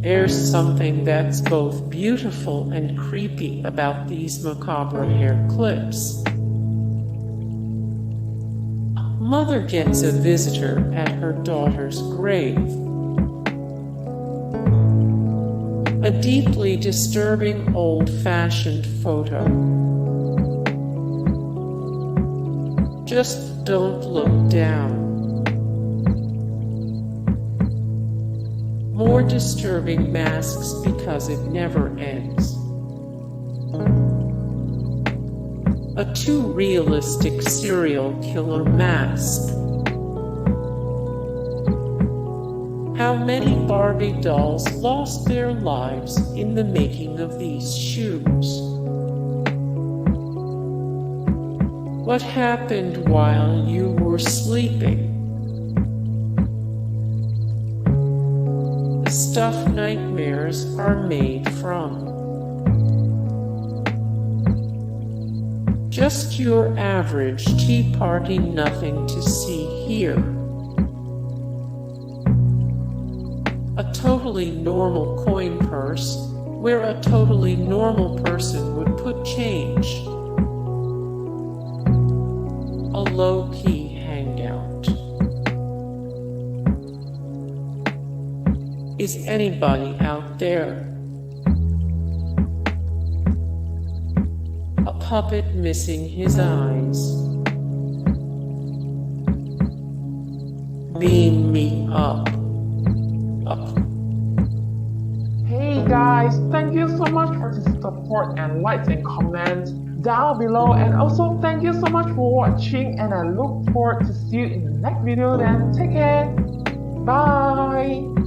There's something that's both beautiful and creepy about these macabre hair clips. A mother gets a visitor at her daughter's grave. A deeply disturbing old-fashioned photo. Just don't look down. More disturbing masks because it never ends. A too realistic serial killer mask. How many Barbie dolls lost their lives in the making of these shoes? What happened while you were sleeping? The stuff nightmares are made from. Just your average tea party, nothing to see here. A totally normal coin purse, where a totally normal person would put change. A low-key hangout. Is anybody out there? A puppet missing his eyes. Beam me up. Hey guys, thank you so much for the support and likes and comments down below, and also thank you so much for watching, and I look forward to see you in the next video. Then take care, bye.